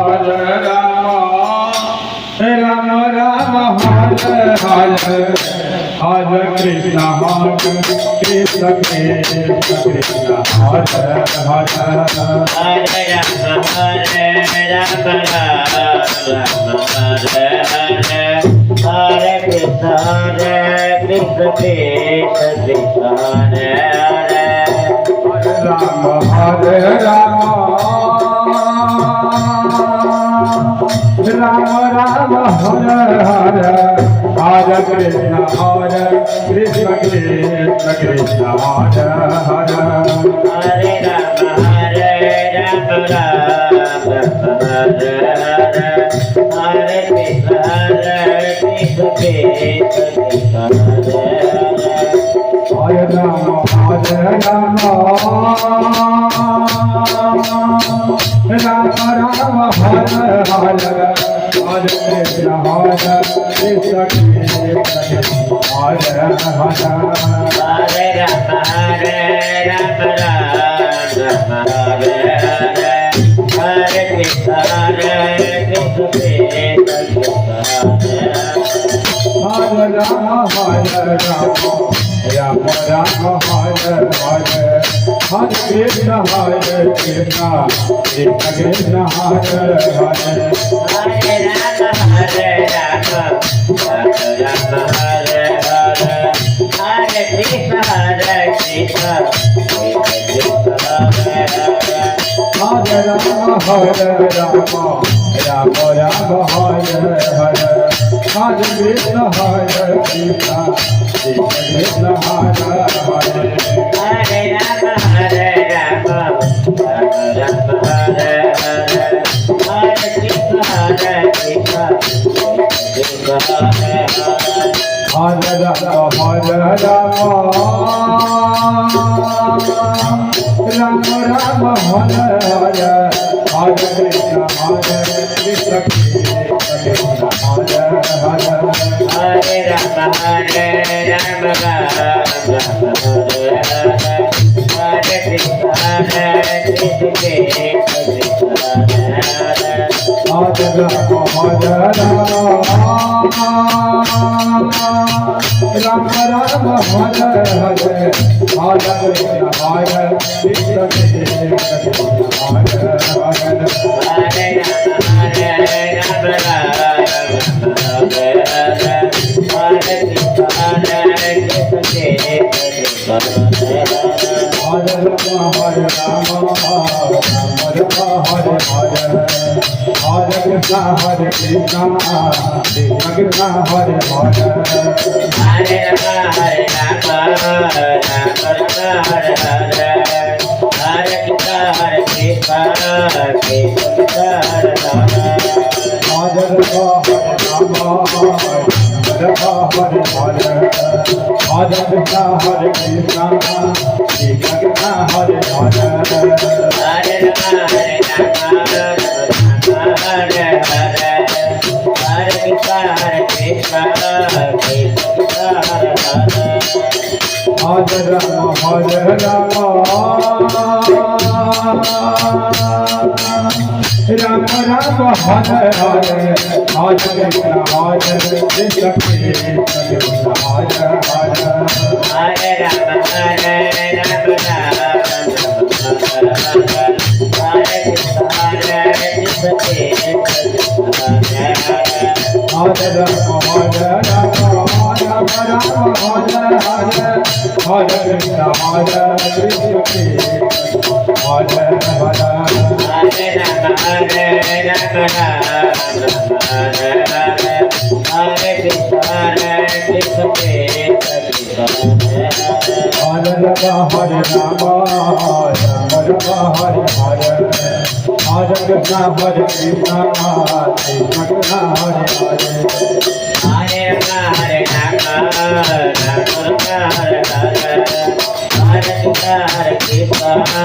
Hare Krishna Krishna Krishna Hare Hare Hare Rama Hare Krishna Krishna Krishna Hare Hare Rama Hare Rama Rama Rama Hare Hare Hare Krishna Krishna Krishna Hare Hare Hare Rama Hare Krishna Krishna Krishna Hare Rama Hare Rama Rama Rama Hare Hare Hare Krishna Krishna Krishna Hare Hare Hare Rama Hare Krishna Krishna Hare Rama Hare Rama Rama Rama Hare Hare Hare Krishna Krishna Krishna Hare Hare Hare Rama Hare Rama Rama Hare Hare Hare Krishna Krishna Krishna Hare Hare Hare Rama Hare Rama Rama Rama Hare Hare Hare Krishna Krishna Krishna Hare Hare Hare Rama Hare Rama Rama Hare Hare Hare Krishna Krishna Krishna Hare Hare Hare Rama Hare Rama Rama Rama Hare Hare Hare Krishna Krishna Krishna Hare Hare Hare Rama Hare Rama Rama Hare Hare Hare Krishna Krishna Krishna Hare Hare Hare Rama Hare Rama Rama Rama Hare Hare Hare Krishna Krishna Hare Hare Hare Rama Hare Rama Rama Hare Hare Hare Krishna Krishna Krishna Hare Hare Hare Rama Hare Rama Rama Rama Hare Hare Hare Krishna Krishna Krishna Hare Hare Hare Rama Hare Rama Rama Rama Hare Hare Hare Krishna Krishna Krishna Hare Hare Hare Rama Hare Rama Rama Hare Hare Hare Krishna Krishna Krishna Hare Hare Hare Rama Hare Rama Rama Hare Hare Hare Krishna Krishna Krishna Hare Hare Hare Rama Hare Rama Rama Rama Hare Hare Hare Krishna Krishna Krishna Hare Hare Hare Rama Hare Rama Hare Krishna Krishna Krishna Hare Hare Hare Rama Hare Rama Rama Rama Hare Hare Hare Krishna Krishna Hare Hare Hare Rama Hare Rama Hare Hare Hare Krishna Krishna Krishna Hare Hare Hare Rama Hare Rama Rama Rama Hare Hare Hare Krishna Krishna Krishna Hare Hare Hare Rama Hare Rama Rama Rama Hare Hare Hare Krishna Krishna